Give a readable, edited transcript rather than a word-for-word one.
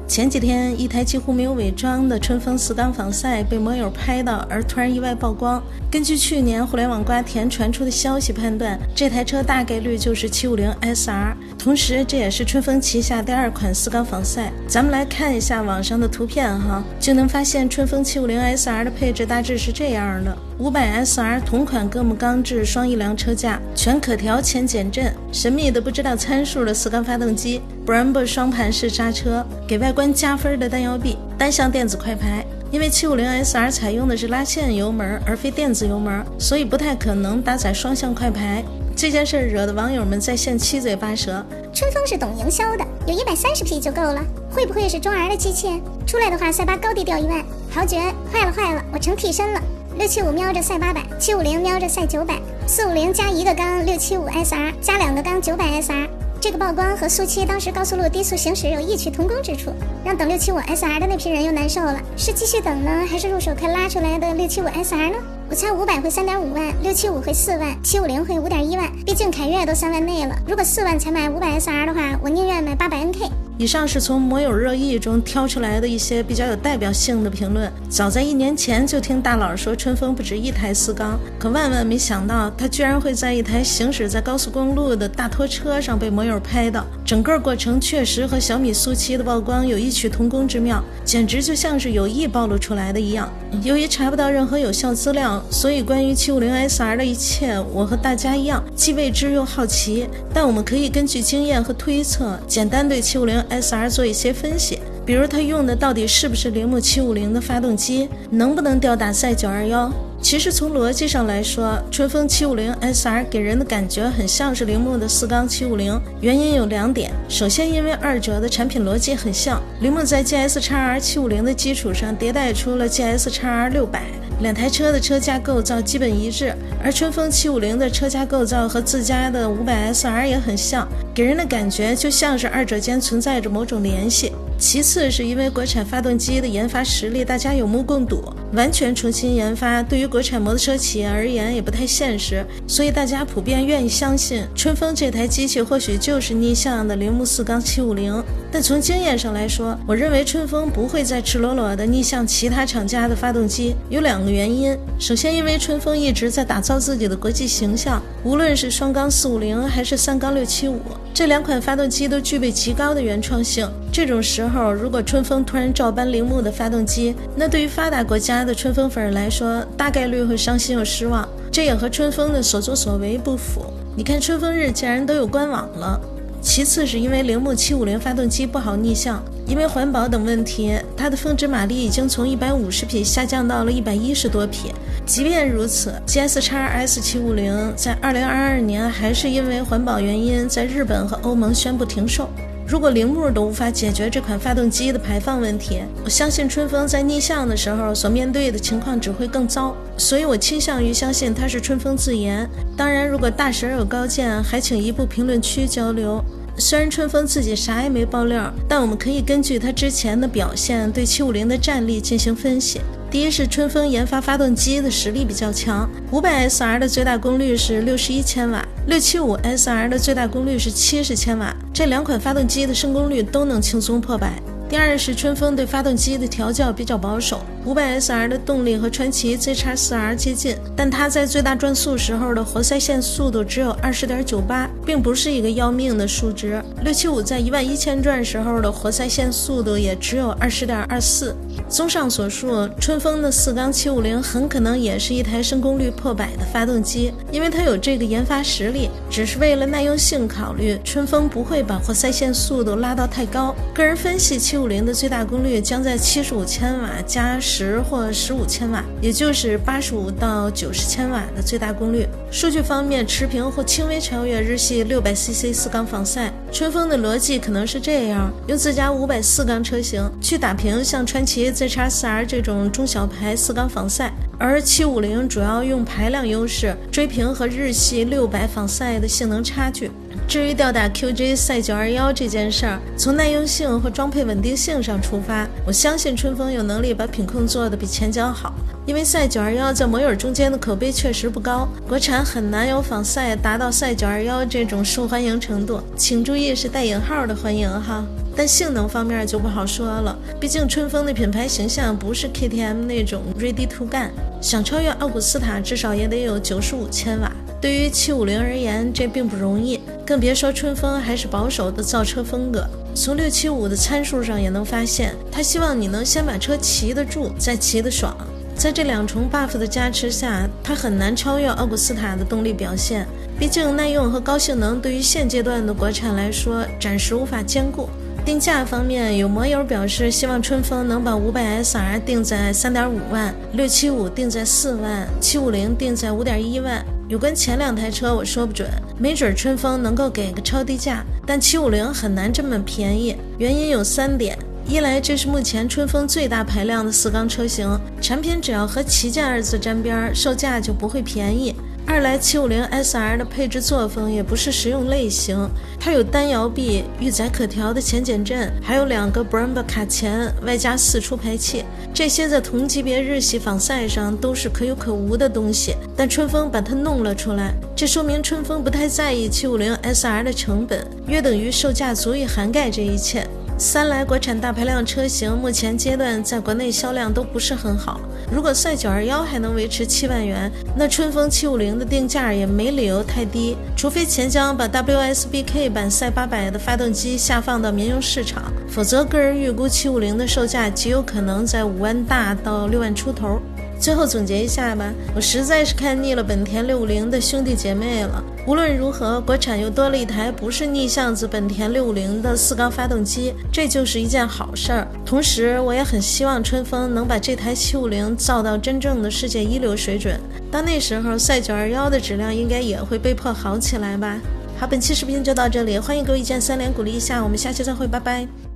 前几天一台几乎没有伪装的春风4缸仿赛被摩友拍到，而突然意外曝光。根据去年互联网瓜田传出的消息判断，这台车大概率就是750 SR， 同时这也是春风旗下第2款4缸仿赛。咱们来看一下网上的图片哈，就能发现春风750 SR 的配置大致是这样的：500 SR 同款各木钢制双翼梁车架，全可调前减震，神秘的不知道参数的4缸发动机，Brembo 双盘式刹车，给外观加分的单摇臂，单向电子快排。因为750 SR 采用的是拉线油门而非电子油门，所以不太可能搭载双向快排。这件事惹得网友们在线七嘴八舌。春风是懂营销的，有130匹就够了，会不会是中 R 的机器？出来的话赛8高低掉1万，豪爵坏了，我成替身了。675瞄着赛800，750瞄着赛900，450加1个缸675 SR 加2个缸900 SR。这个曝光和速七当时高速路低速行驶有异曲同工之处，让等675 SR 的那批人又难受了。是继续等呢，还是入手可拉出来的675 SR 呢？我猜500会3.5万，675会4万，750会5.1万，毕竟凯越都3万内了。如果4万才买500 SR 的话，我宁愿买800 NK。以上是从摩友热议中挑出来的一些比较有代表性的评论。早在1年前就听大佬说春风不止一台4缸，可万万没想到他居然会在一台行驶在高速公路的大拖车上被摩友拍到。整个过程确实和小米速七的曝光有异曲同工之妙，简直就像是有意暴露出来的一样。由于查不到任何有效资料，所以关于750 SR 的一切，我和大家一样既未知又好奇，但我们可以根据经验和推测，简单对750 SR 做一些分析。比如它用的到底是不是铃木750的发动机，能不能吊打赛921。其实从逻辑上来说，春风750 SR 给人的感觉很像是铃木的4缸750，原因有2点。首先因为二者的产品逻辑很像，铃木在 GS-R 750的基础上迭代出了 GS-R 600，两台车的车架构造基本一致，而春风750的车架构造和自家的500 SR 也很像，给人的感觉就像是二者间存在着某种联系。其次是因为国产发动机的研发实力大家有目共睹，完全重新研发对于国产摩托车企业而言也不太现实，所以大家普遍愿意相信春风这台机器或许就是逆向的铃木4缸750。但从经验上来说，我认为春风不会再赤裸裸的逆向其他厂家的发动机，有2个原因。首先因为春风一直在打造自己的国际形象，无论是双缸450还是3缸675，这2款发动机都具备极高的原创性。这种时候如果春风突然照搬铃木的发动机，那对于发达国家的春风粉来说，大概率会伤心又失望，这也和春风的所作所为不符。你看春风日竟然都有官网了。其次是因为铃木750发动机不好逆向，因为环保等问题，它的峰值马力已经从150匹下降到了110多匹。即便如此， GS-X S750 在2022年还是因为环保原因在日本和欧盟宣布停售。如果铃木都无法解决这款发动机的排放问题，我相信春风在逆向的时候所面对的情况只会更糟，所以我倾向于相信它是春风自研。当然如果大神有高见，还请移步评论区交流。虽然春风自己啥也没爆料，但我们可以根据他之前的表现对750的战力进行分析。第一是春风研发发动机的实力比较强，500 SR 的最大功率是61千瓦，675 SR 的最大功率是70千瓦，这2款发动机的升功率都能轻松破百。第二是春风对发动机的调教比较保守，500 SR 的动力和传祺 ZX-4R 接近，但它在最大转速时候的活塞线速度只有 20.98， 并不是一个要命的数值。675在11000转时候的活塞线速度也只有 20.24。综上所述，春风的4缸750很可能也是一台升功率破百的发动机，因为它有这个研发实力，只是为了耐用性考虑，春风不会把活塞线速度拉到太高。个人分析750的最大功率将在75千瓦加10或15千瓦，也就是85到90千瓦的最大功率。数据方面持平或轻微超越日系 600cc 4缸仿赛。春风的逻辑可能是这样，用自家500 4缸车型去打平像传祺 ZX-4R 这种中小排4缸仿赛，而750主要用排量优势追平和日系600仿赛的性能差距。至于吊打 QJ 赛921这件事儿，从耐用性和装配稳定性上出发，我相信春风有能力把品控做得比前脚好。因为赛921在摩友中间的口碑确实不高，国产很难有仿赛达到赛921这种受欢迎程度，请注意是带引号的欢迎哈。但性能方面就不好说了，毕竟春风的品牌形象不是 KTM 那种 ready to 干，想超越奥古斯塔至少也得有95千瓦。对于750而言，这并不容易，更别说春风还是保守的造车风格。从675的参数上也能发现，他希望你能先把车骑得住，再骑得爽。在这2重 buff 的加持下，它很难超越奥古斯塔的动力表现，毕竟耐用和高性能对于现阶段的国产来说暂时无法兼顾。定价方面，有摩友表示希望春风能把500 SR 定在 3.5 万，675定在4万，750定在 5.1 万。有关前2台车我说不准，没准春风能够给个超低价，但750很难这么便宜，原因有3点。一来，这是目前春风最大排量的4缸车型，产品只要和旗舰2字沾边，售价就不会便宜。二来750 SR 的配置作风也不是实用类型，它有单摇臂、预载可调的前减震，还有2个 Brembo 卡钳，外加4出排气，这些在同级别日系仿赛上都是可有可无的东西，但春风把它弄了出来，这说明春风不太在意750 SR 的成本，约等于售价足以涵盖这一切。3来，国产大排量车型目前阶段在国内销量都不是很好，如果赛921还能维持7万元，那春风750的定价也没理由太低，除非钱江把 WSBK 版赛800的发动机下放到民用市场，否则个人预估750的售价极有可能在5万大到6万出头。最后总结一下吧，我实在是看腻了本田650的兄弟姐妹了。无论如何，国产又多了一台不是逆向子本田650的4缸发动机，这就是一件好事儿。同时，我也很希望春风能把这台750造到真正的世界一流水准。到那时候，赛921的质量应该也会被迫好起来吧。好，本期视频就到这里，欢迎给我意见3连鼓励一下，我们下期再会，拜拜。